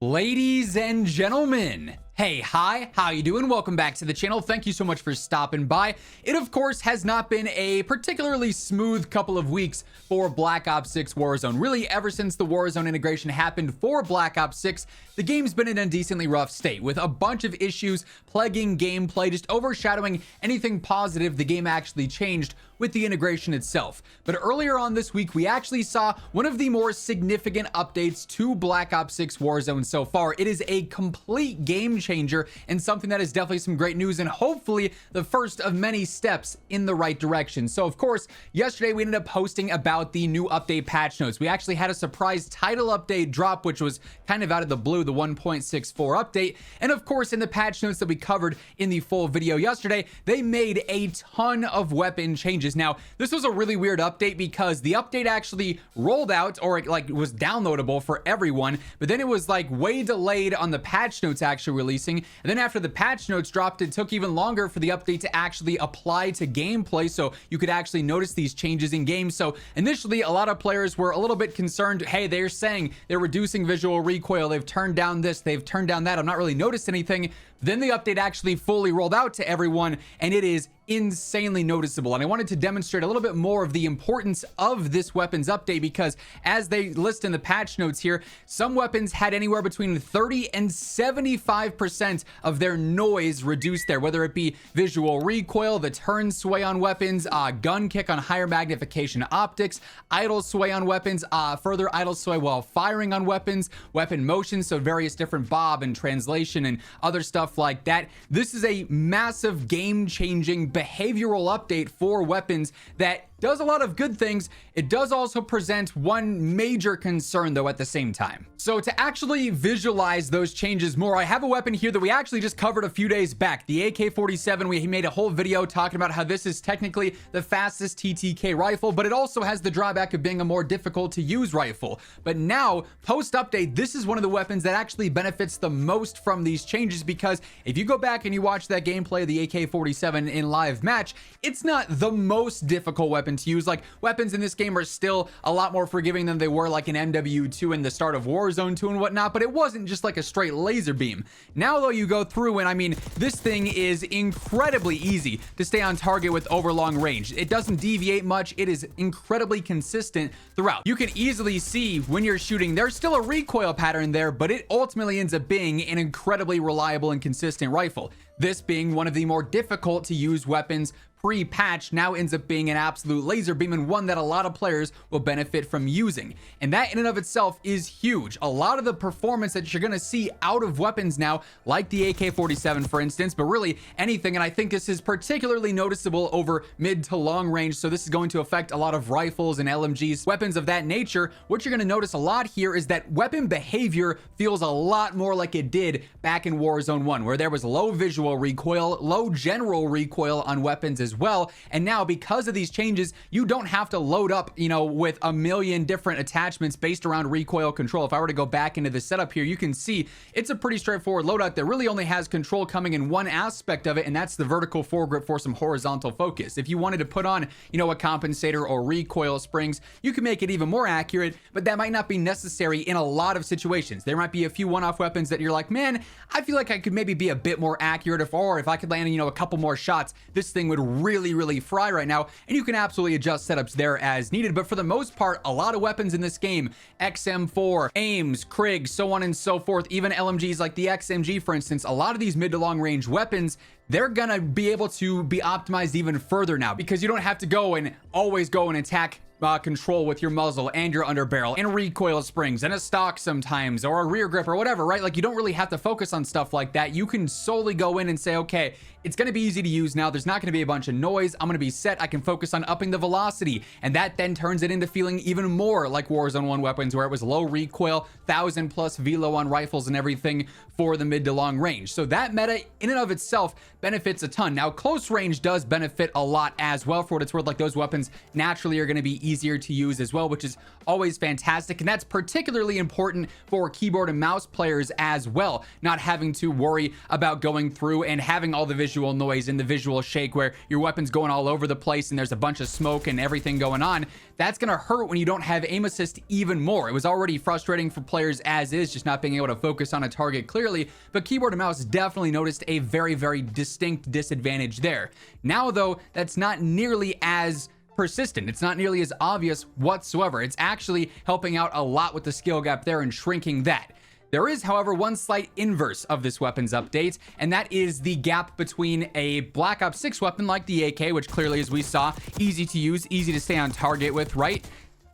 Ladies and gentlemen, hey, hi, how you doing? Welcome back to the channel. Thank you so much for stopping by. It, of course, has not been a particularly smooth couple of weeks for Black Ops 6 Warzone. Really, ever since the Warzone integration happened for Black Ops 6, the game's been in a decently rough state, with a bunch of issues plaguing gameplay, just overshadowing anything positive the game actually changed with the integration itself. But earlier on this week, we actually saw one of the more significant updates to Black Ops 6 Warzone so far. It is a complete game changer and something that is definitely some great news and hopefully the first of many steps in the right direction. So of course, yesterday we ended up posting about the new update patch notes. We actually had a surprise title update drop, which was kind of out of the blue, the 1.64 update. And of course, in the patch notes that we covered in the full video yesterday, they made a ton of weapon changes. Now, this was a really weird update because the update actually rolled out, or it was downloadable for everyone, but then it was way delayed on the patch notes actually releasing. And then after the patch notes dropped, it took even longer for the update to actually apply to gameplay, so you could actually notice these changes in game. So initially, a lot of players were a little bit concerned. Hey, they're saying they're reducing visual recoil. They've turned down this, they've turned down that. I'm not really noticed anything. Then the update actually fully rolled out to everyone, and it is insanely noticeable. And I wanted to demonstrate a little bit more of the importance of this weapons update, because as they list in the patch notes here, some weapons had anywhere between 30 and 75% of their noise reduced there, whether it be visual recoil, the turn sway on weapons, gun kick on higher magnification optics, idle sway on weapons, further idle sway while firing on weapons, weapon motion, so various different bob and translation and other stuff like that. This is a massive game-changing behavioral update for weapons that does a lot of good things. It does also present one major concern though at the same time. So to actually visualize those changes more, I have a weapon here that we actually just covered a few days back, the AK-47. We made a whole video talking about how this is technically the fastest TTK rifle, but it also has the drawback of being a more difficult to use rifle. But now, post-update, this is one of the weapons that actually benefits the most from these changes, because if you go back and you watch that gameplay of the AK-47 in live match, it's not the most difficult weapon to use. Weapons in this game are still a lot more forgiving than they were in MW2 and the start of Warzone 2 and whatnot, but it wasn't just a straight laser beam. Now though, you go through and I mean, this thing is incredibly easy to stay on target with over long range. It doesn't deviate much. It is incredibly consistent throughout. You can easily see when you're shooting, there's still a recoil pattern there, but it ultimately ends up being an incredibly reliable and consistent rifle. This being one of the more difficult to use weapons pre-patch, now ends up being an absolute laser beam, and one that a lot of players will benefit from using. And that in and of itself is huge. A lot of the performance that you're going to see out of weapons now, like the AK-47 for instance, but really anything, and I think this is particularly noticeable over mid to long range, so this is going to affect a lot of rifles and LMGs, weapons of that nature. What you're going to notice a lot here is that weapon behavior feels a lot more like it did back in Warzone 1, where there was low visual recoil, low general recoil on weapons as well. And now, because of these changes, you don't have to load up, with a million different attachments based around recoil control. If I were to go back into the setup here, you can see it's a pretty straightforward loadout that really only has control coming in one aspect of it, and that's the vertical foregrip for some horizontal focus. If you wanted to put on, a compensator or recoil springs, you can make it even more accurate, but that might not be necessary in a lot of situations. There might be a few one-off weapons that you're like, man, I feel like I could maybe be a bit more accurate, or if I could land, a couple more shots, this thing would really fry right now. And you can absolutely adjust setups there as needed. But for the most part, a lot of weapons in this game, XM4, AIMs, Krigs, so on and so forth, even LMGs like the XMG, for instance, a lot of these mid to long range weapons, they're gonna be able to be optimized even further now, because you don't have to go and always go and attack control with your muzzle and your underbarrel and recoil springs and a stock sometimes, or a rear grip or whatever, right? You don't really have to focus on stuff like that. You can solely go in and say, okay, it's going to be easy to use now. There's not going to be a bunch of noise. I'm going to be set. I can focus on upping the velocity, and that then turns it into feeling even more like Warzone 1 weapons, where it was low recoil, 1,000+ velo on rifles and everything for the mid to long range. So that meta in and of itself benefits a ton. Now, close range does benefit a lot as well. For what it's worth, like, those weapons naturally are going to be easier to use as well, which is always fantastic. And that's particularly important for keyboard and mouse players as well, not having to worry about going through and having all the visual noise and the visual shake where your weapon's going all over the place and there's a bunch of smoke and everything going on. That's going to hurt when you don't have aim assist even more. It was already frustrating for players as is, just not being able to focus on a target clearly, but keyboard and mouse definitely noticed a very, very distinct disadvantage there. Now, though, that's not nearly as persistent. It's not nearly as obvious whatsoever. It's actually helping out a lot with the skill gap there and shrinking that. There is, however, one slight inverse of this weapons update, and that is the gap between a Black Ops 6 weapon like the AK, which clearly, as we saw, easy to use, easy to stay on target with, right?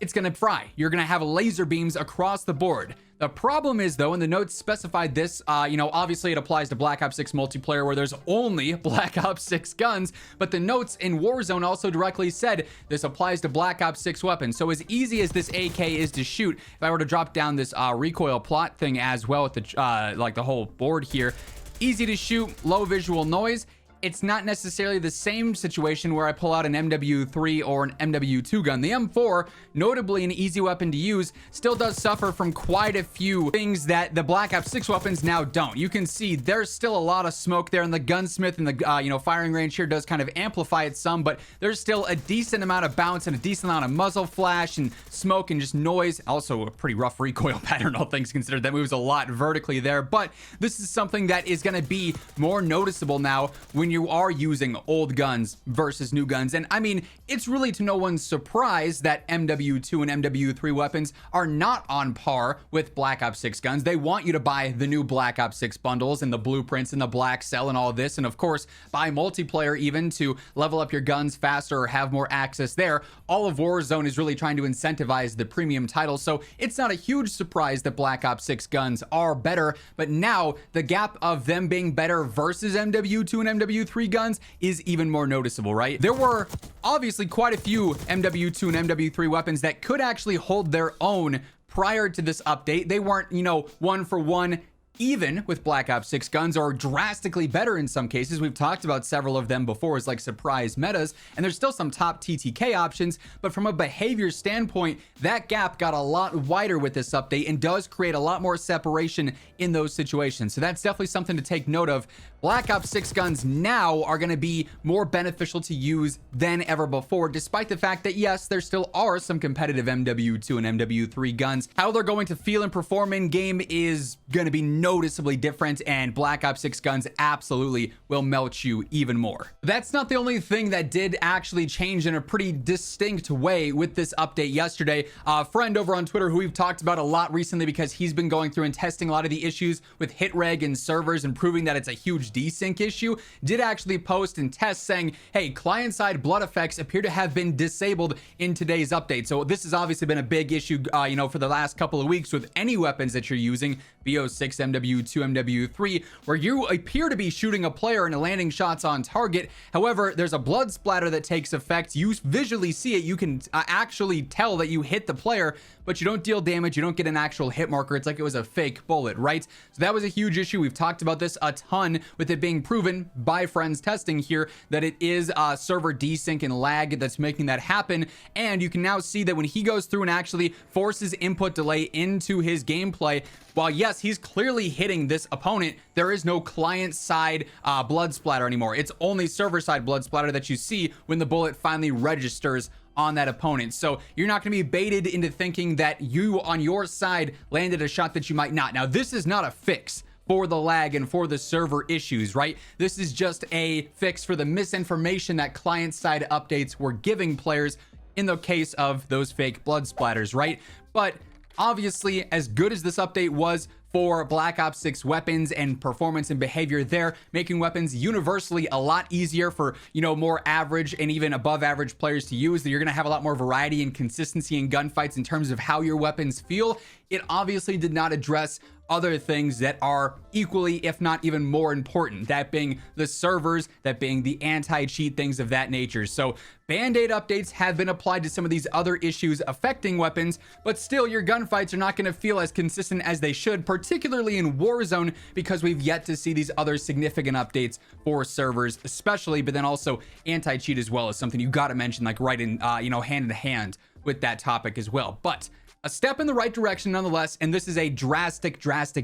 It's gonna fry. You're gonna have laser beams across the board. The problem is, though, and the notes specified this, obviously it applies to Black Ops 6 multiplayer where there's only Black Ops 6 guns, but the notes in Warzone also directly said this applies to Black Ops 6 weapons. So as easy as this AK is to shoot, if I were to drop down this recoil plot thing as well with the, like the whole board here, easy to shoot, low visual noise. It's not necessarily the same situation where I pull out an MW3 or an MW2 gun. The M4, notably an easy weapon to use, still does suffer from quite a few things that the Black Ops 6 weapons now don't. You can see there's still a lot of smoke there, and the gunsmith and the firing range here does kind of amplify it some, but there's still a decent amount of bounce and a decent amount of muzzle flash and smoke and just noise. Also a pretty rough recoil pattern, all things considered. That moves a lot vertically there, but this is something that is going to be more noticeable now when you are using old guns versus new guns. And I mean, it's really to no one's surprise that MW2 and MW3 weapons are not on par with Black Ops 6 guns. They want you to buy the new Black Ops 6 bundles and the blueprints and the black cell and all this, and of course buy multiplayer even to level up your guns faster or have more access there. All of Warzone is really trying to incentivize the premium title, so it's not a huge surprise that Black Ops 6 guns are better, but now the gap of them being better versus MW2 and MW3 guns is even more noticeable, right? There were obviously quite a few MW2 and MW3 weapons that could actually hold their own prior to this update. They weren't, one for one even with Black Ops 6 guns, or drastically better in some cases. We've talked about several of them before as like surprise metas, and there's still some top TTK options, but from a behavior standpoint, that gap got a lot wider with this update and does create a lot more separation in those situations. So that's definitely something to take note of. Black Ops 6 guns now are going to be more beneficial to use than ever before, despite the fact that yes, there still are some competitive MW2 and MW3 guns. How they're going to feel and perform in game is going to be noticeably different, and Black Ops 6 guns absolutely will melt you even more. That's not the only thing that did actually change in a pretty distinct way with this update yesterday. A friend over on Twitter who we've talked about a lot recently because he's been going through and testing a lot of the issues with Hit-Reg and servers and proving that it's a huge desync issue, did actually post and test saying, hey, client-side blood effects appear to have been disabled in today's update. So this has obviously been a big issue, for the last couple of weeks with any weapons that you're using, BO6, MW2, MW3, where you appear to be shooting a player and landing shots on target. However, there's a blood splatter that takes effect. You visually see it. You can actually tell that you hit the player, but you don't deal damage. You don't get an actual hit marker. It's like it was a fake bullet, right? So that was a huge issue. We've talked about this a ton with it being proven by friends testing here that it is server desync and lag that's making that happen. And you can now see that when he goes through and actually forces input delay into his gameplay, while yes, he's clearly hitting this opponent, there is no client-side blood splatter anymore. It's only server-side blood splatter that you see when the bullet finally registers on that opponent. So you're not going to be baited into thinking that you on your side landed a shot that you might not. Now, this is not a fix for the lag and for the server issues, right? This is just a fix for the misinformation that client-side updates were giving players in the case of those fake blood splatters, right? But obviously, as good as this update was for Black Ops 6 weapons and performance and behavior there, making weapons universally a lot easier for, more average and even above average players to use, that you're going to have a lot more variety and consistency in gunfights in terms of how your weapons feel. It obviously did not address other things that are equally, if not even more important, that being the servers, that being the anti-cheat, things of that nature. So Band-Aid updates have been applied to some of these other issues affecting weapons, but still your gunfights are not going to feel as consistent as they should, particularly in Warzone, because we've yet to see these other significant updates for servers especially, but then also anti-cheat as well is something you got to mention, like right in, hand in hand with that topic as well. But a step in the right direction nonetheless, and this is a drastic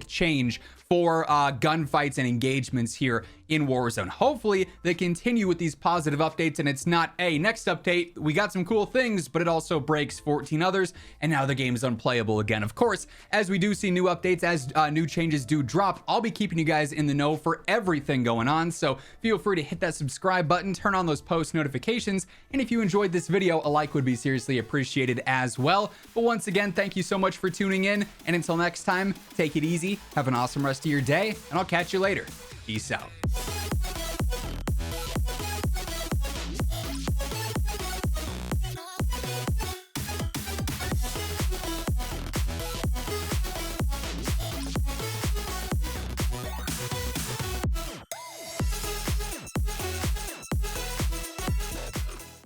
change for gunfights and engagements here in Warzone. Hopefully they continue with these positive updates and it's not, hey, next update, we got some cool things, but it also breaks 14 others, and now the game is unplayable again. Of course, as we do see new updates, as new changes do drop, I'll be keeping you guys in the know for everything going on, so feel free to hit that subscribe button, turn on those post notifications, and if you enjoyed this video, a like would be seriously appreciated as well. But once again, thank you so much for tuning in, and until next time, take it easy, have an awesome rest of your day, and I'll catch you later. Peace out.